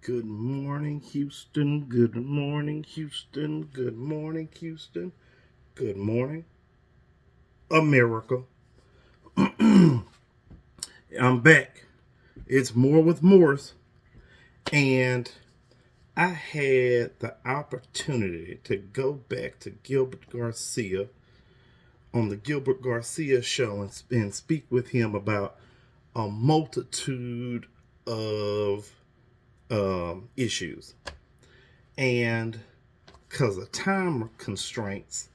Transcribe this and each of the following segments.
Good morning, Houston. Good morning, Houston. Good morning, Houston. Good morning, America. I'm back. It's more with Morris, and I had the opportunity to go back to Gilbert Garcia on the Gilbert Garcia show and speak with him about a multitude of issues. And because of time constraints,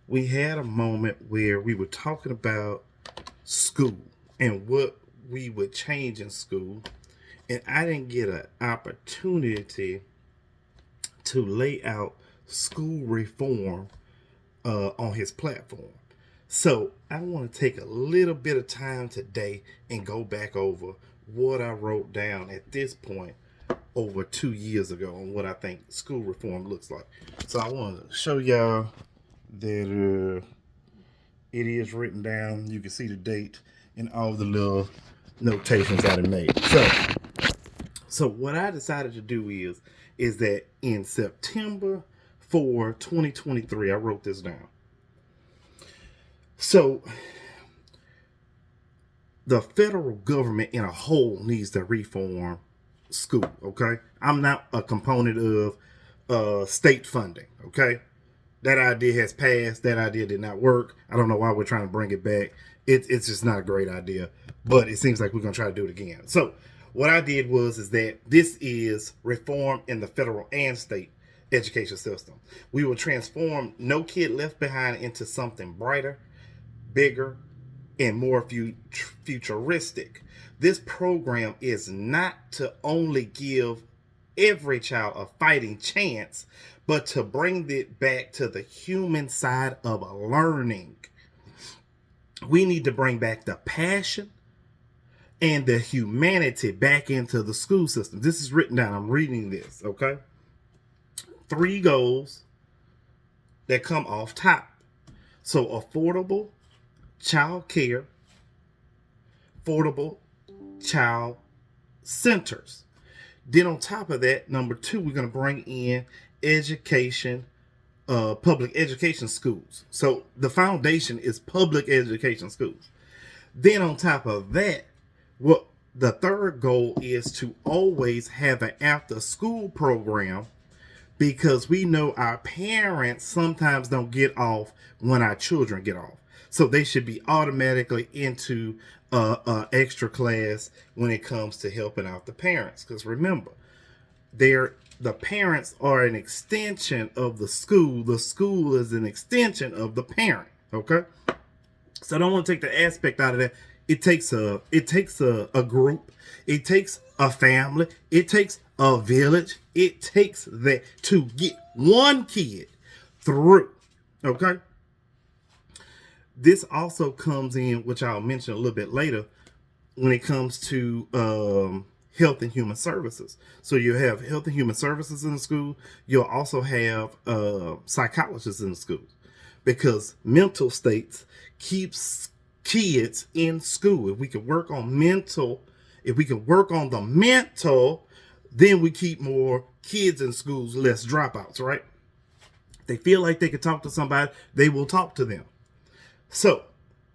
we had a moment where we were talking about school and what we would change in school. And I didn't get an opportunity to lay out school reform on his platform. So I want to take a little bit of time today and go back over what I wrote down at this point over 2 years ago on what I think school reform looks like. So I want to show y'all that it is written down. You can see the date and all the little notations I made. So what I decided to do is that in September 2023, I wrote this down. So the federal government in a whole needs to reform school, okay? I'm not a component of state funding, okay? That idea has passed. That idea did not work. I don't know why we're trying to bring it back. It's just not a great idea, but it seems like we're going to try to do it again. So what I did is that this is reform in the federal and state education system. We will transform No Kid Left Behind into something brighter, bigger, and more futuristic. This program is not to only give every child a fighting chance, but to bring it back to the human side of learning. We need to bring back the passion and the humanity back into the school system. This is written down. I'm reading this, okay? 3 goals that come off top. So affordable childcare, affordable child centers. Then on top of that, number 2, we're going to bring in education, public education schools. So the foundation is public education schools. Then on top of that, what the third goal is to always have an after school program, because we know our parents sometimes don't get off when our children get off. So they should be automatically into extra class when it comes to helping out the parents. Because remember, the parents are an extension of the school. The school is an extension of the parent. Okay, so I don't want to take the aspect out of that. It takes a group. It takes a family. It takes a village. It takes that to get one kid through. Okay. This also comes in, which I'll mention a little bit later, when it comes to health and human services. So you have health and human services in the school. You'll also have psychologists in the schools, because mental states keeps kids in school. If we can work on the mental, then we keep more kids in schools, less dropouts, right? They feel like they can talk to somebody, they will talk to them. So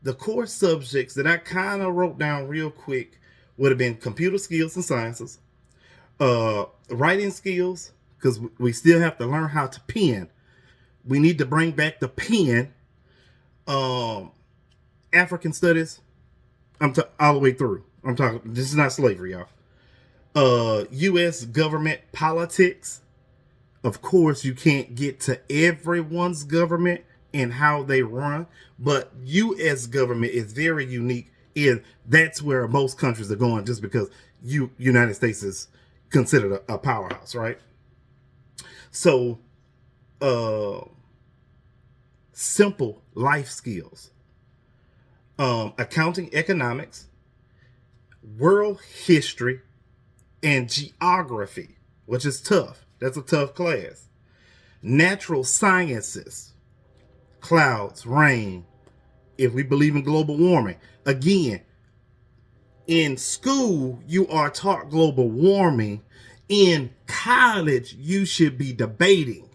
the core subjects that I kind of wrote down real quick would have been computer skills and sciences, writing skills, because we still have to learn how to pen. We need to bring back the pen. African studies. All the way through. I'm talking. This is not slavery, y'all. U.S. government politics. Of course, you can't get to everyone's government and how they run, but U.S. government is very unique, and that's where most countries are going, just because United States is considered a powerhouse, right? So, simple life skills, accounting, economics, world history, and geography, which is tough. That's a tough class. Natural sciences, clouds, rain, if we believe in global warming. Again, in school, you are taught global warming In college, you should be debating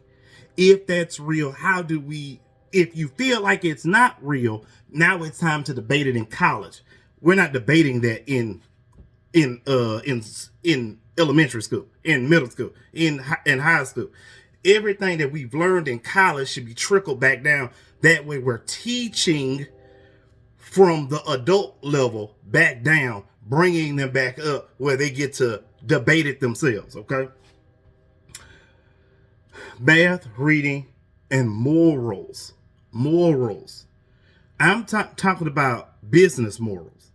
if that's real. How do we, if you feel like it's not real, now it's time to debate it in college. We're not debating that in elementary school, in middle school, in high school. Everything that we've learned in college should be trickled back down. That way we're teaching from the adult level back down, bringing them back up where they get to debate it themselves, okay? Math, reading, and morals. Morals. I'm talking about business morals.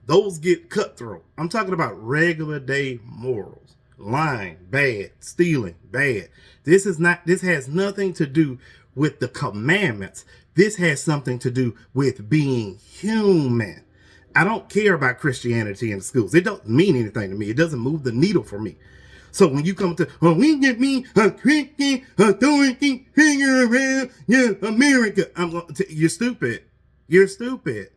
Those get cutthroat. I'm talking about regular day morals. Lying, bad. Stealing, bad. This has nothing to do with the commandments. This has something to do with being human. I don't care about Christianity in schools. It don't mean anything to me. It doesn't move the needle for me. So when you come to, oh, we get me a Christian authority figure around, yeah, America. You're stupid. You're stupid.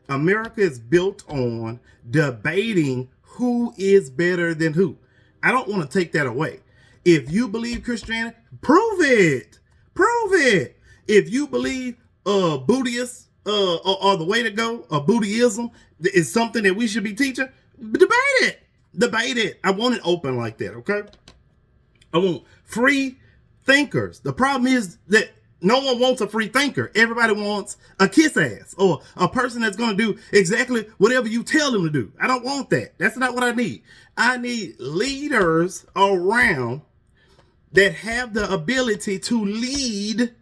America is built on debating who is better than who. I don't want to take that away. If you believe Christianity, prove it. Prove it. If you believe Buddhists are the way to go, or Buddhism is something that we should be teaching, debate it. Debate it. I want it open like that, okay? I want free thinkers. The problem is that no one wants a free thinker. Everybody wants a kiss ass or a person that's going to do exactly whatever you tell them to do. I don't want that. That's not what I need. I need leaders around that have the ability to lead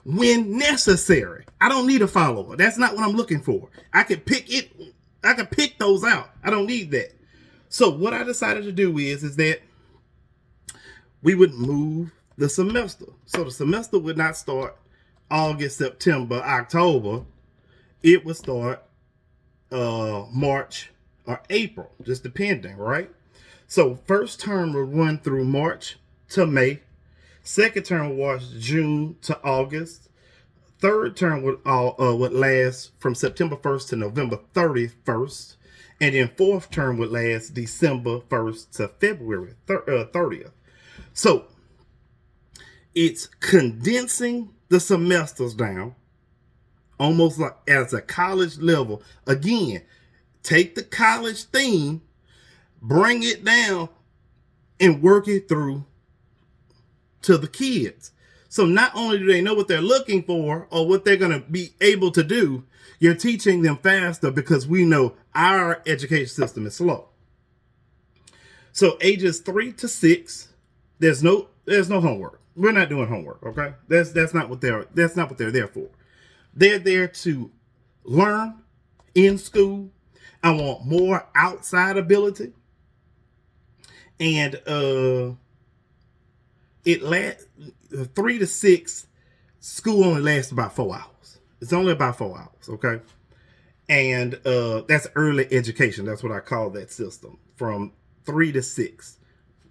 when necessary. I don't need a follower. That's not what I'm looking for. I can pick those out. I don't need that. So what I decided to do is that we would move the semester. So the semester would not start August, September, October. It would start March or April, just depending, right? So first term would run through March to May. Second term was June to August. Third term would last from September 1st to November 31st. And then fourth term would last December 1st to February 30th. So it's condensing the semesters down almost like as a college level. Again, take the college theme, bring it down, and work it through to the kids. So not only do they know what they're looking for or what they're going to be able to do, you're teaching them faster because we know our education system is slow. So ages 3 to 6, there's no homework. We're not doing homework, okay? That's not what they're there for. They're there to learn in school. I want more outside ability. And it lasts 3 to 6. School only lasts about 4 hours. It's only about 4 hours, okay? And that's early education. That's what I call that system. From 3 to 6.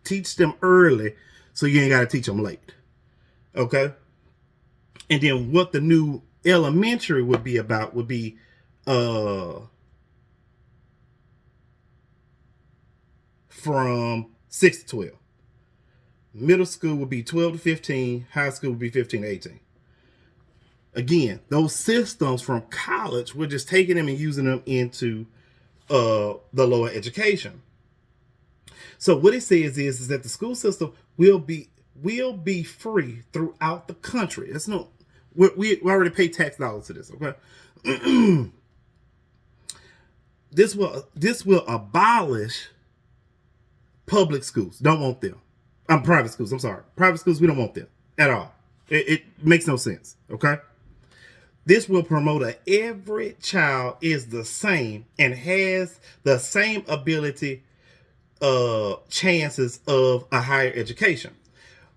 Teach them early so you ain't got to teach them late. Okay? And then what the new elementary would be about would be from 6 to 12. Middle school would be 12 to 15. High school would be 15 to 18. Again, those systems from college, we're just taking them and using them into the lower education. So what it says is that the school system will be free throughout the country. It's no, we already pay tax dollars to this. Okay, this will abolish public schools. Don't want them. Private schools. I'm sorry, private schools. We don't want them at all. It makes no sense. Okay. This will promote every child is the same and has the same ability, chances of a higher education.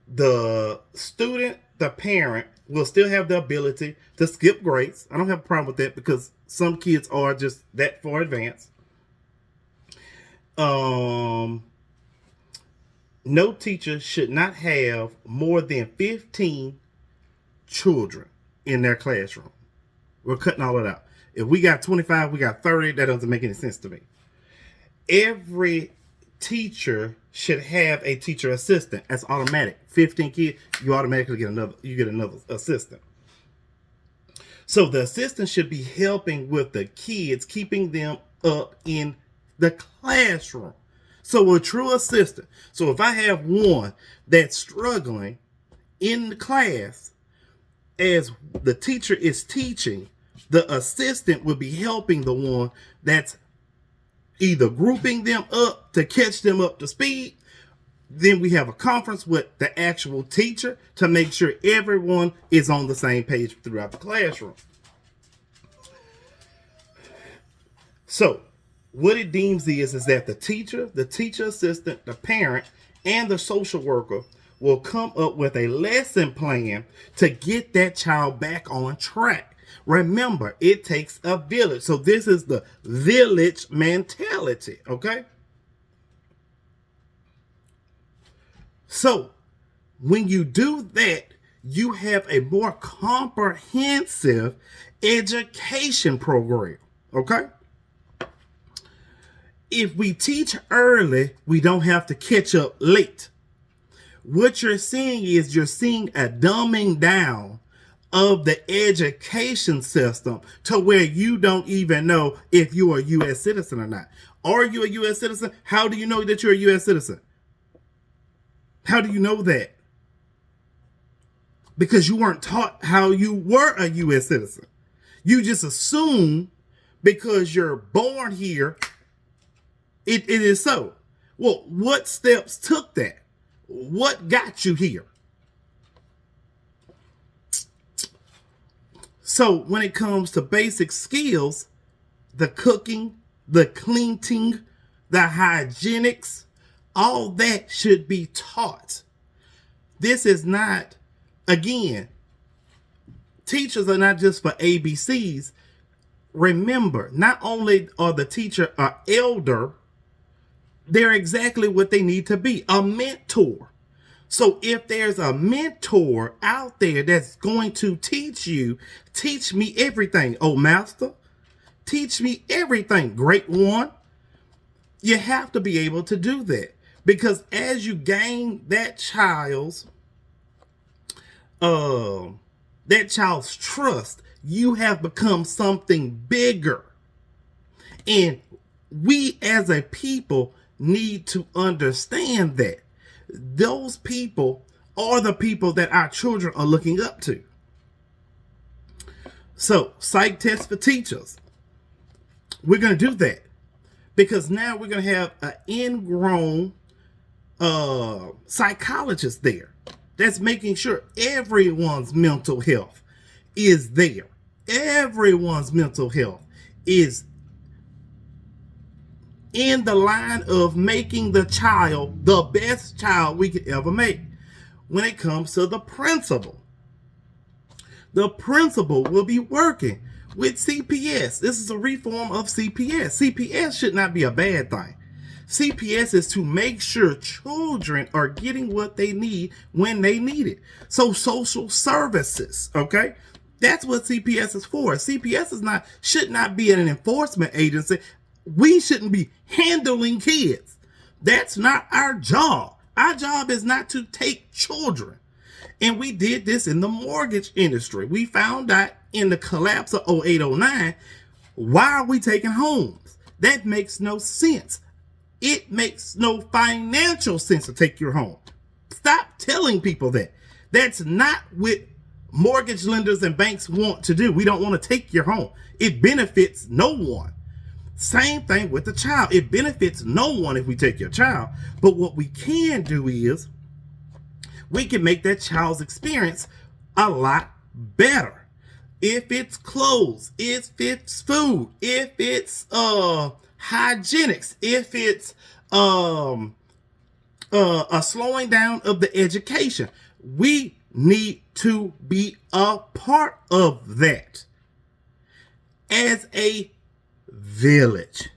The student, the parent will still have the ability to skip grades. I don't have a problem with that because some kids are just that far advanced. No teacher should not have more than 15 children in their classroom. We're cutting all of that out. If we got 25, we got 30, that doesn't make any sense to me. Every teacher should have a teacher assistant. That's automatic. 15 kids, you automatically get another assistant. So the assistant should be helping with the kids, keeping them up in the classroom. So a true assistant. So if I have one that's struggling in the class as the teacher is teaching, the assistant will be helping the one that's either grouping them up to catch them up to speed. Then we have a conference with the actual teacher to make sure everyone is on the same page throughout the classroom. So what it deems is that the teacher assistant, the parent, and the social worker will come up with a lesson plan to get that child back on track. Remember, it takes a village. So this is the village mentality, okay? So when you do that, you have a more comprehensive education program, okay? If we teach early, we don't have to catch up late. What you're seeing is a dumbing down of the education system to where you don't even know if you're a U.S. citizen or not. Are you a U.S. citizen? How do you know that you're a U.S. citizen? How do you know that? Because you weren't taught how you were a U.S. citizen. You just assume because you're born here, it is so. Well, what steps took that? What got you here? So when it comes to basic skills, the cooking, the cleaning, the hygienics, all that should be taught. This is not, again, teachers are not just for ABCs. Remember, not only are the teacher an elder, they're exactly what they need to be, a mentor. So if there's a mentor out there that's going to teach me everything. Oh, master, teach me everything. Great one. You have to be able to do that. Because as you gain that child's trust, you have become something bigger. And we as a people need to understand that those people are the people that our children are looking up to. So, psych tests for teachers. We're going to do that because now we're going to have an ingrown psychologist there that's making sure everyone's mental health is there. Everyone's mental health is in the line of making the child the best child we could ever make. When it comes to the principal will be working with CPS. This is a reform of CPS. CPS should not be a bad thing. CPS is to make sure children are getting what they need when they need it. So social services, okay? That's what CPS is for. CPS should not be an enforcement agency. We shouldn't be handling kids. That's not our job. Our job is not to take children. And we did this in the mortgage industry. We found out in the collapse of 0809, why are we taking homes? That makes no sense. It makes no financial sense to take your home. Stop telling people that. That's not what mortgage lenders and banks want to do. We don't want to take your home. It benefits no one. Same thing with the child. It benefits no one if we take your child. But what we can do is we can make that child's experience a lot better. If it's clothes, if it's food, if it's hygienics, if it's a slowing down of the education, we need to be a part of that as a village.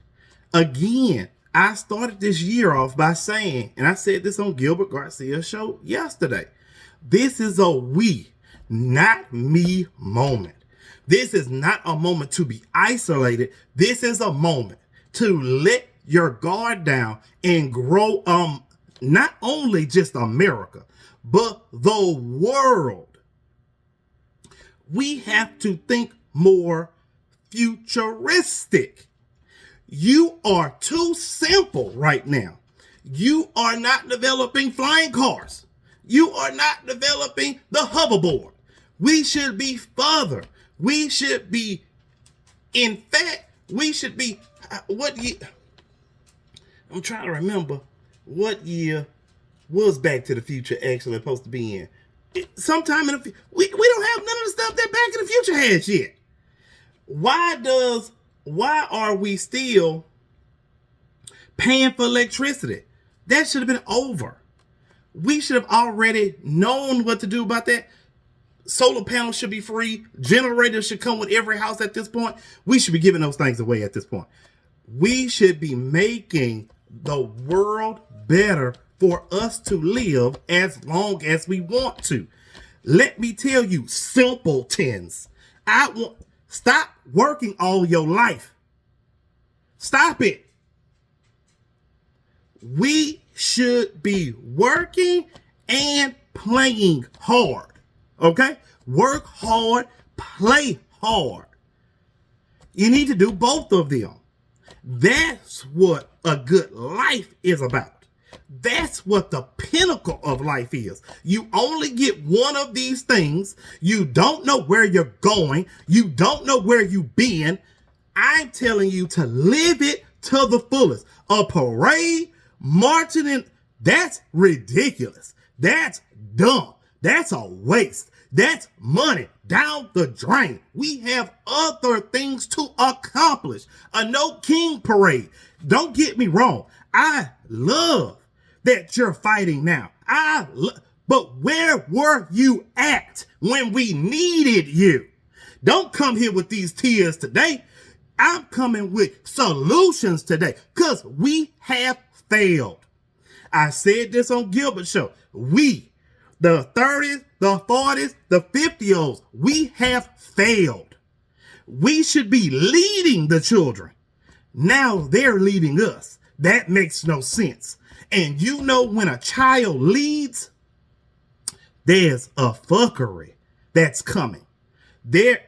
Again, I started this year off by saying, and I said this on Gilbert Garcia's show yesterday, this is a we, not me moment. This is not a moment to be isolated. This is a moment to let your guard down and grow not only just America, but the world. We have to think more futuristic. You are too simple right now. You are not developing flying cars. You are not developing the hoverboard. We should be further. We should be, in fact, we should be, what year? I'm trying to remember what year was Back to the Future actually supposed to be in. Sometime in the future. We don't have none of the stuff that Back to the Future has yet. Why are we still paying for electricity? That should have been over. We should have already known what to do about that. Solar panels should be free. Generators should come with every house at this point. We should be giving those things away at this point. We should be making the world better for us to live as long as we want to. Let me tell you, simpletons, stop working all your life. Stop it. We should be working and playing hard. Okay? Work hard, play hard. You need to do both of them. That's what a good life is about. That's what the pinnacle of life is. You only get one of these things. You don't know where you're going. You don't know where you've been. I'm telling you to live it to the fullest. A parade, marching in, that's ridiculous. That's dumb. That's a waste. That's money down the drain. We have other things to accomplish. A no king parade. Don't get me wrong. I love that you're fighting now. But where were you at when we needed you? Don't come here with these tears today. I'm coming with solutions today because we have failed. I said this on Gilbert's show. We, the 30s, the 40s, the 50-olds, we have failed. We should be leading the children. Now they're leading us. That makes no sense. And you know when a child leads, there's a fuckery that's coming. They're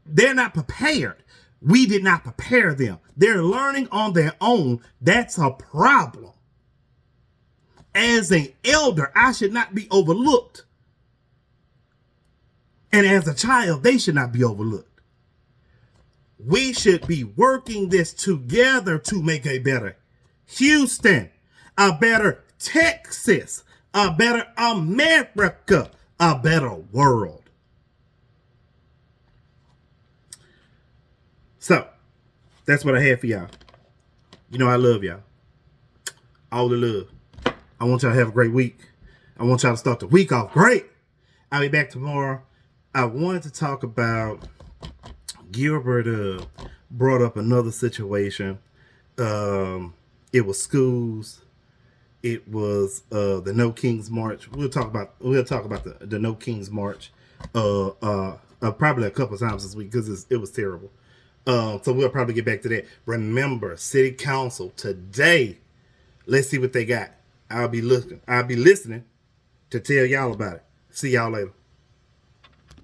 not prepared. We did not prepare them. They're learning on their own. That's a problem. As an elder, I should not be overlooked. And as a child, they should not be overlooked. We should be working this together to make a better Houston, a better Texas, a better America, a better world. So, that's what I have for y'all. You know I love y'all. All the love. I want y'all to have a great week. I want y'all to start the week off great. I'll be back tomorrow. I wanted to talk about Gilbert brought up another situation. It was schools. It was the No Kings March. We'll talk about the No Kings March probably a couple of times this week because it was terrible. So we'll probably get back to that. Remember, City Council today. Let's see what they got. I'll be listening to tell y'all about it. See y'all later.